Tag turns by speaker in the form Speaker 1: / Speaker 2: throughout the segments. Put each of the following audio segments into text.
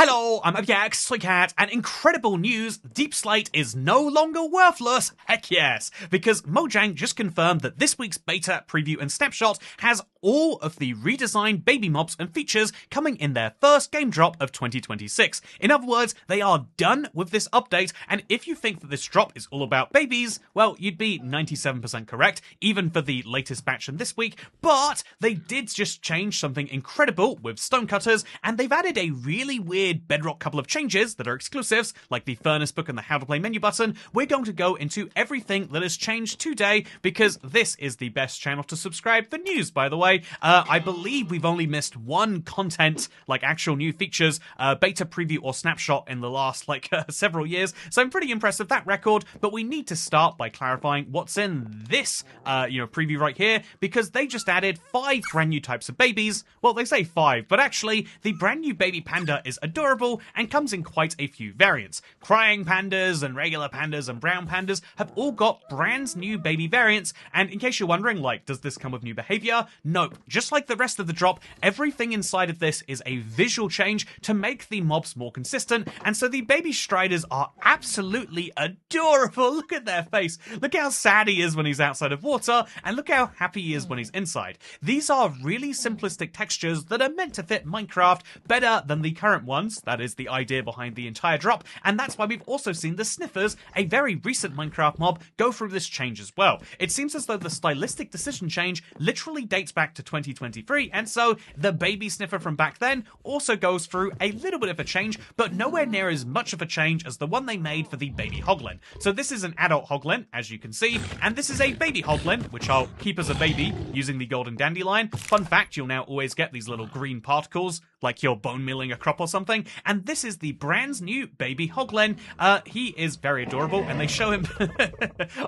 Speaker 1: Hello, I'm Abiax Toycat, and incredible news, Deep Slate is no longer worthless, heck yes, because Mojang just confirmed that this week's beta, preview, and snapshot has all of the redesigned baby mobs and features coming in their first game drop of 2026. In other words, they are done with this update, and if you think that this drop is all about babies, well, you'd be 97% correct, even for the latest batch in this week, but they did just change something incredible with Stonecutters, and they've added a really weird bedrock couple of changes that are exclusives, like the Furnace book and the How to Play menu button. We're going to go into everything that has changed today, because this is the best channel to subscribe for news, by the way. I believe we've only missed one content, like actual new features, beta preview or snapshot in the last, several years, so I'm pretty impressed with that record, but we need to start by clarifying what's in this, preview right here, because they just added 5 brand new types of babies. Well, they say 5, but actually, the brand new baby panda is adorable and comes in quite a few variants. Crying pandas and regular pandas and brown pandas have all got brand new baby variants, and in case you're wondering, does this come with new behavior? Nope. Just like the rest of the drop, everything inside of this is a visual change to make the mobs more consistent, and so the baby Striders are absolutely adorable. Look at their face. Look how sad he is when he's outside of water, and look how happy he is when he's inside. These are really simplistic textures that are meant to fit Minecraft better than the current ones. That is the idea behind the entire drop, and that's why we've also seen the Sniffers, a very recent Minecraft mob, go through this change as well. It seems as though the stylistic decision change literally dates back to 2023, and so the baby Sniffer from back then also goes through a little bit of a change, but nowhere near as much of a change as the one they made for the baby Hoglin. So this is an adult Hoglin, as you can see, and this is a baby Hoglin, which I'll keep as a baby using the Golden Dandelion. Fun fact, you'll now always get these little green particles, like you're bone milling a crop or something, and this is the brand new baby Hoglin. He is very adorable, and they show him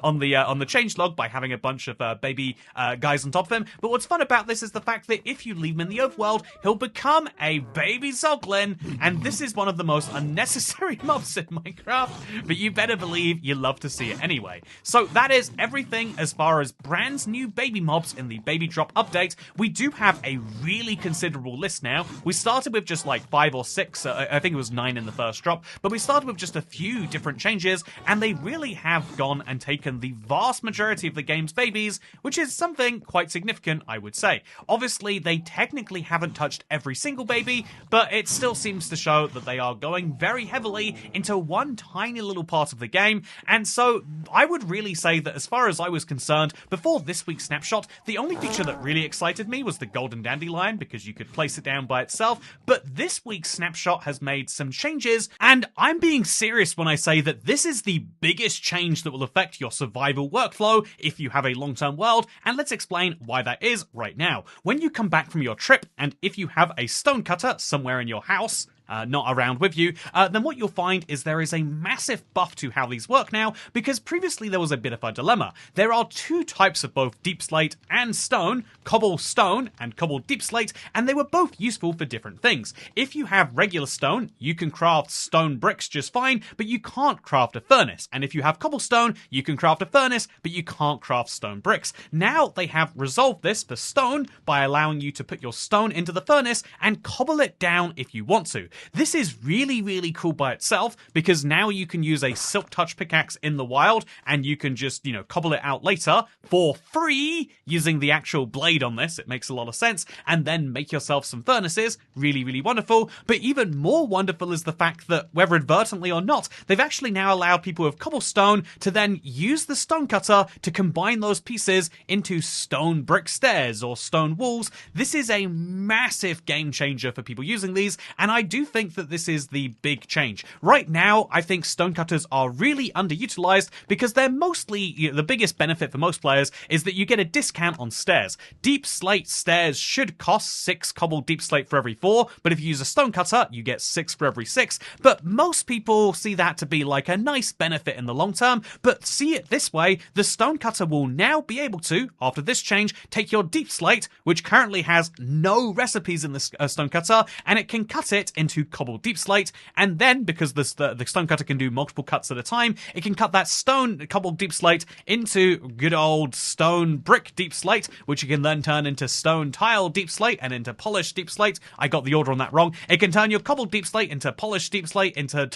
Speaker 1: on the changelog by having a bunch of baby guys on top of him, but what's fun about this is the fact that if you leave him in the overworld, he'll become a baby Zoglin, and this is one of the most unnecessary mobs in Minecraft, but you better believe you love to see it anyway. So that is everything as far as brand new baby mobs in the baby drop update. We do have a really considerable list now. We started with just 5 or 6, I think it was 9 in the first drop, but we started with just a few different changes, and they really have gone and taken the vast majority of the game's babies, which is something quite significant, I would say. Obviously, they technically haven't touched every single baby, but it still seems to show that they are going very heavily into one tiny little part of the game, and so I would really say that as far as I was concerned, before this week's snapshot, the only feature that really excited me was the Golden Dandelion, because you could place it down by itself, but this week's snapshot has made some changes, and I'm being serious when I say that this is the biggest change that will affect your survival workflow if you have a long-term world, and let's explain why that is right now. When you come back from your trip, and if you have a stonecutter somewhere in your house, not around with you, then what you'll find is there is a massive buff to how these work now, because previously there was a bit of a dilemma. There are 2 types of both deep slate and stone, cobblestone and cobble deep slate, and they were both useful for different things. If you have regular stone, you can craft stone bricks just fine, but you can't craft a furnace. And if you have cobblestone, you can craft a furnace, but you can't craft stone bricks. Now they have resolved this for stone by allowing you to put your stone into the furnace and cobble it down if you want to. This is really, really cool by itself, because now you can use a Silk Touch pickaxe in the wild, and you can just, cobble it out later for free using the actual blade on this. It makes a lot of sense, and then make yourself some furnaces. Really, really wonderful. But even more wonderful is the fact that, whether inadvertently or not, they've actually now allowed people with cobblestone to then use the stonecutter to combine those pieces into stone brick stairs or stone walls. This is a massive game changer for people using these, and I do think that this is the big change. Right now, I think stonecutters are really underutilized, because they're mostly, the biggest benefit for most players is that you get a discount on stairs. Deep slate stairs should cost 6 cobbled deep slate for every 4, but if you use a stonecutter, you get 6 for every 6. But most people see that to be a nice benefit in the long term, but see it this way, the stonecutter will now be able to, after this change, take your deep slate, which currently has no recipes in the stonecutter, and it can cut it into into cobbled deep slate, and then because the stonecutter can do multiple cuts at a time, it can cut that stone cobbled deep slate into good old stone brick deep slate, which you can then turn into stone tile deep slate and into polished deep slate. I got the order on that wrong. It can turn your cobbled deep slate into polished deep slate, into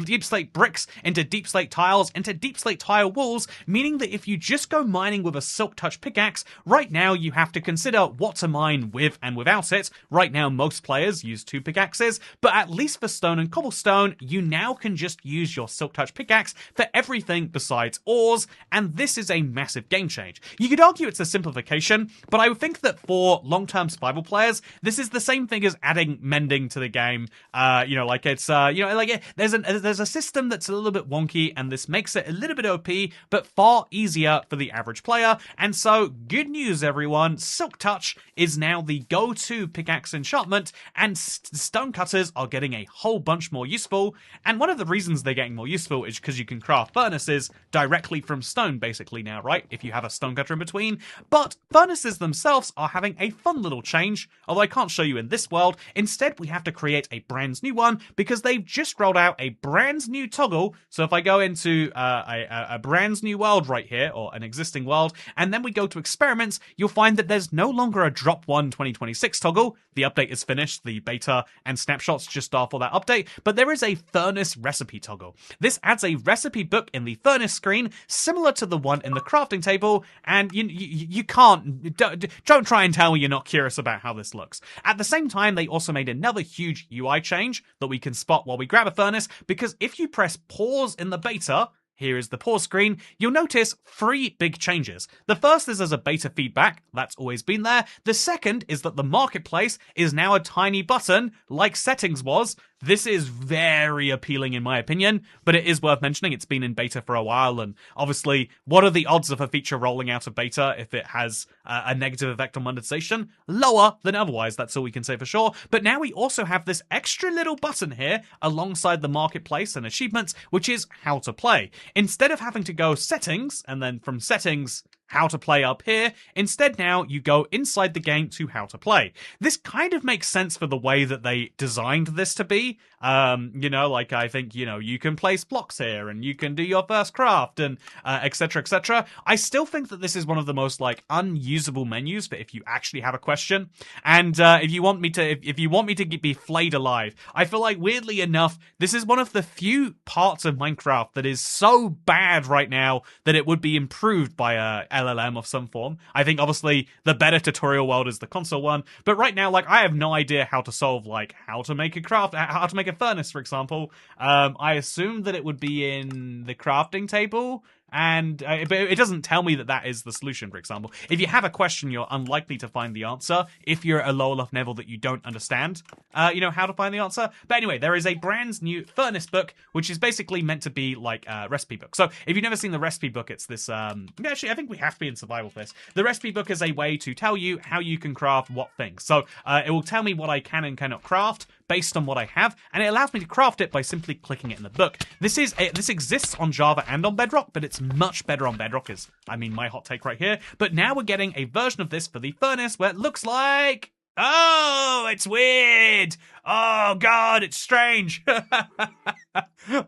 Speaker 1: deep slate bricks, into deep slate tiles, into deep slate tile walls, meaning that if you just go mining with a Silk Touch pickaxe, right now you have to consider what to mine with and without it. Right now most players use 2 pickaxes, but at least for stone and cobblestone, you now can just use your Silk Touch pickaxe for everything besides ores, and this is a massive game change. You could argue it's a simplification, but I would think that for long-term survival players, this is the same thing as adding mending to the game. There's a system that's a little bit wonky, and this makes it a little bit OP, but far easier for the average player. And so, good news, everyone. Silk Touch is now the go-to pickaxe enchantment, and stonecutters are getting a whole bunch more useful. And one of the reasons they're getting more useful is because you can craft furnaces directly from stone, basically now, right? If you have a stonecutter in between. But furnaces themselves are having a fun little change, although I can't show you in this world. Instead, we have to create a brand new one because they've just rolled out a brand new toggle. So if I go into a brand new world right here, or an existing world, and then we go to experiments, you'll find that there's no longer a drop 1 2026 toggle. The update is finished, the beta and snapshots just are for that update, but there is a furnace recipe toggle. This adds a recipe book in the furnace screen, similar to the one in the crafting table, and you can't, don't try and tell me you're not curious about how this looks. At the same time, they also made another huge UI change that we can spot while we grab a furnace, because if you press pause in the beta, here is the pause screen, you'll notice 3 big changes. The first is as a beta feedback, that's always been there. The second is that the marketplace is now a tiny button, like settings was. This is very appealing in my opinion, but it is worth mentioning it's been in beta for a while, and obviously, what are the odds of a feature rolling out of beta if it has a negative effect on monetization? Lower than otherwise, that's all we can say for sure. But now we also have this extra little button here alongside the marketplace and achievements, which is how to play. Instead of having to go settings, and then from settings, how to play up here, instead now you go inside the game to how to play. This kind of makes sense for the way that they designed this to be. I think, you can place blocks here and you can do your first craft and etc, etc. I still think that this is one of the most unusable menus for if you actually have a question. And if you want me to be flayed alive, I feel like weirdly enough, this is one of the few parts of Minecraft that is so bad right now that it would be improved by a LLM of some form. I think obviously the better tutorial world is the console one, but right now I have no idea how to solve how to make a craft, how to make a furnace, for example. I assume that it would be in the crafting table, and but it doesn't tell me that that is the solution, for example. If you have a question, you're unlikely to find the answer if you're at a low enough level that you don't understand how to find the answer. But anyway, there is a brand new furnace book, which is basically meant to be like a recipe book. So if you've never seen the recipe book, it's this actually I think we have to be in survival for this. The recipe book is a way to tell you how you can craft what things. So it will tell me what I can and cannot craft based on what I have, and it allows me to craft it by simply clicking it in the book. This exists on Java and on Bedrock, but it's much better on Bedrock, is my hot take right here. But now we're getting a version of this for the furnace where it looks like, oh, it's weird. Oh god, it's strange.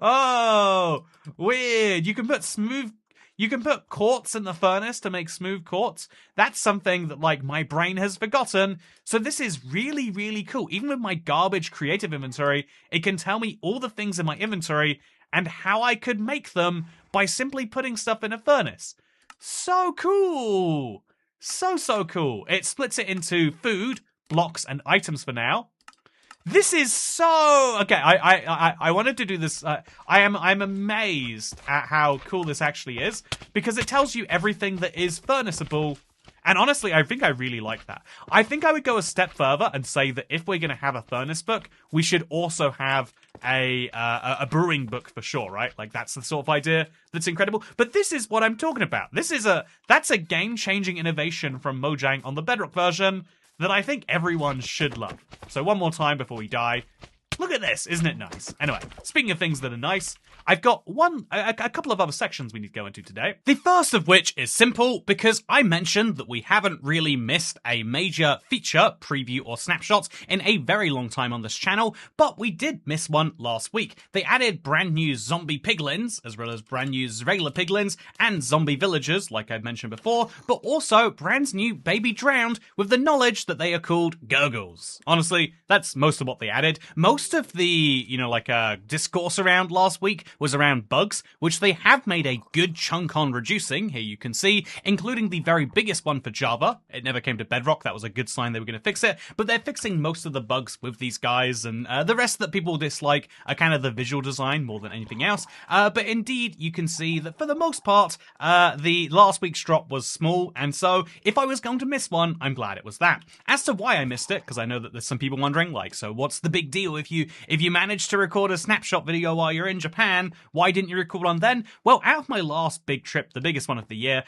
Speaker 1: Oh, weird. You can put quartz in the furnace to make smooth quartz. That's something that my brain has forgotten. So this is really, really cool. Even with my garbage creative inventory, it can tell me all the things in my inventory and how I could make them by simply putting stuff in a furnace. So cool. So cool. It splits it into food, blocks, and items for now. This is so okay. I wanted to do this. I'm amazed at how cool this actually is, because it tells you everything that is furnaceable. And honestly, I think I really like that. I think I would go a step further and say that if we're going to have a furnace book, we should also have a brewing book for sure, right? That's the sort of idea that's incredible. But this is what I'm talking about. That's a game-changing innovation from Mojang on the Bedrock version that I think everyone should love. So one more time before we die. Look at this. Isn't it nice? Anyway, speaking of things that are nice, I've got a couple of other sections we need to go into today. The first of which is simple because I mentioned that we haven't really missed a major feature, preview, or snapshots in a very long time on this channel, but we did miss one last week. They added brand new zombie piglins, as well as brand new regular piglins, and zombie villagers, like I've mentioned before, but also brand new baby drowned with the knowledge that they are called gurgles. Honestly, that's most of what they added. Most of the, discourse around last week was around bugs, which they have made a good chunk on reducing, here you can see, including the very biggest one for Java. It never came to Bedrock, that was a good sign they were going to fix it, but they're fixing most of the bugs with these guys, and the rest that people dislike are kind of the visual design more than anything else. But indeed, you can see that for the most part, the last week's drop was small, and so if I was going to miss one, I'm glad it was that. As to why I missed it, because I know that there's some people wondering, like, so what's the big deal if you managed to record a snapshot video while you're in Japan, why didn't you record one then? Well, out of my last big trip, the biggest one of the year,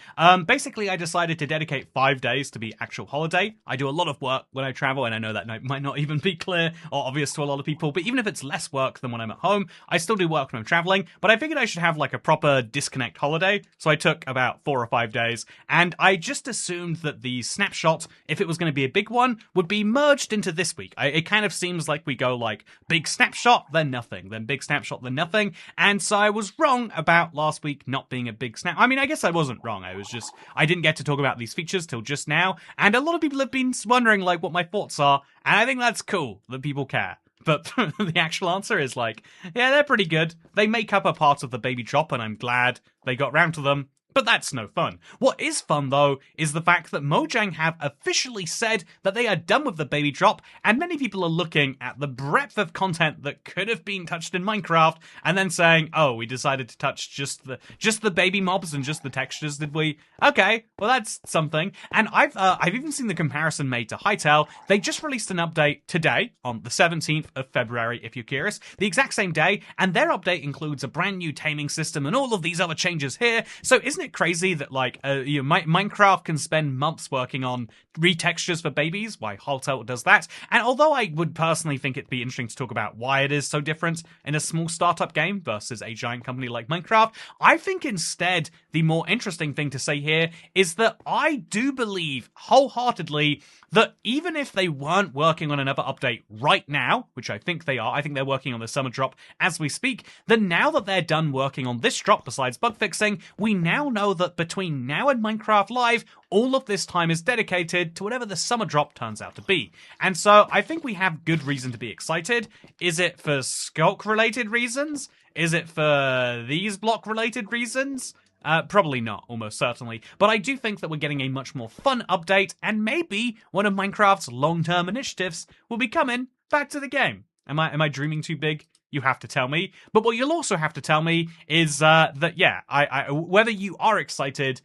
Speaker 1: basically I decided to dedicate 5 days to be actual holiday. I do a lot of work when I travel, and I know that might not even be clear or obvious to a lot of people, but even if it's less work than when I'm at home, I still do work when I'm traveling, but I figured I should have like a proper disconnect holiday, so I took about 4 or 5 days, and I just assumed that the snapshot, if it was going to be a big one, would be merged into this week. It kind of seems like we go like big snapshot, then nothing, then big snapshot, then nothing, and so I was wrong about last week not being a big snap. I mean, I guess I wasn't wrong, I didn't get to talk about these features till just now, and a lot of people have been wondering like what my thoughts are, and I think that's cool that people care. But the actual answer is like, yeah, they're pretty good. They make up a part of the baby drop, and I'm glad they got round to them. But that's no fun. What is fun, though, is the fact that Mojang have officially said that they are done with the baby drop, and many people are looking at the breadth of content that could have been touched in Minecraft, and then saying, oh, we decided to touch just the baby mobs and just the textures, did we? Okay, well that's something. And I've even seen the comparison made to Hytale. They just released an update today, on the 17th of February, if you're curious, the exact same day, and their update includes a brand new taming system and all of these other changes here, so isn't it crazy that like Minecraft can spend months working on retextures for babies? Why Hytale does that? And although I would personally think it'd be interesting to talk about why it is so different in a small startup game versus a giant company like Minecraft, I think instead the more interesting thing to say here is that I do believe wholeheartedly that even if they weren't working on another update right now, which I think they are, I think they're working on the summer drop as we speak, then now that they're done working on this drop besides bug fixing, we now know that between now and Minecraft Live, all of this time is dedicated to whatever the summer drop turns out to be. And so I think we have good reason to be excited. Is it for Skulk-related reasons? Is it for these block-related reasons? Probably not, almost certainly. But I do think that we're getting a much more fun update, and maybe one of Minecraft's long-term initiatives will be coming back to the game. Am I dreaming too big? You have to tell me. But what you'll also have to tell me is that, yeah, whether you are excited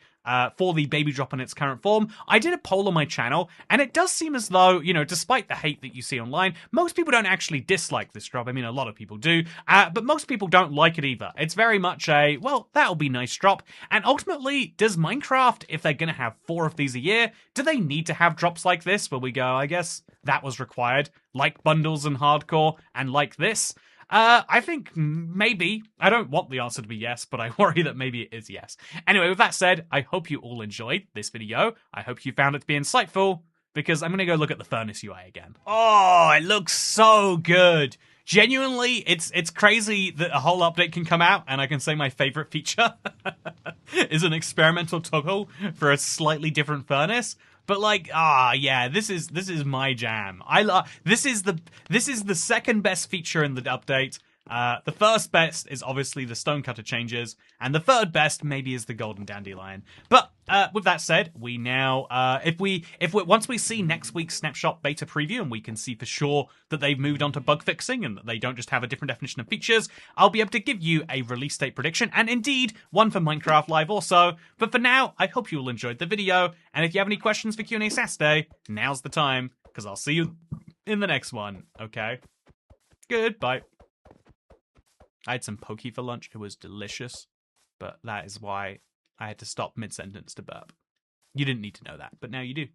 Speaker 1: for the baby drop in its current form. I did a poll on my channel, and it does seem as though, despite the hate that you see online, most people don't actually dislike this drop. I mean, a lot of people do, but most people don't like it either. It's very much a, well, that'll be nice drop. And ultimately, does Minecraft, if they're going to have 4 of these a year, do they need to have drops like this where we go, I guess that was required, like bundles and hardcore, and like this? I think maybe. I don't want the answer to be yes, but I worry that maybe it is yes. Anyway, with that said, I hope you all enjoyed this video. I hope you found it to be insightful, because I'm going to go look at the Furnace UI again. Oh, it looks so good. Genuinely, it's crazy that a whole update can come out, and I can say my favorite feature is an experimental toggle for a slightly different furnace. But like, yeah, this is my jam. This is the second best feature in the update. The first best is obviously the Stonecutter changes, and the third best maybe is the Golden Dandelion. But with that said, we now, once we see next week's snapshot beta preview, and we can see for sure that they've moved on to bug fixing and that they don't just have a different definition of features, I'll be able to give you a release date prediction, and indeed one for Minecraft Live also. But for now, I hope you all enjoyed the video, and if you have any questions for Q&A Saturday, now's the time, because I'll see you in the next one. Okay, goodbye. I had some poke for lunch. It was delicious, but that is why I had to stop mid-sentence to burp. You didn't need to know that, but now you do.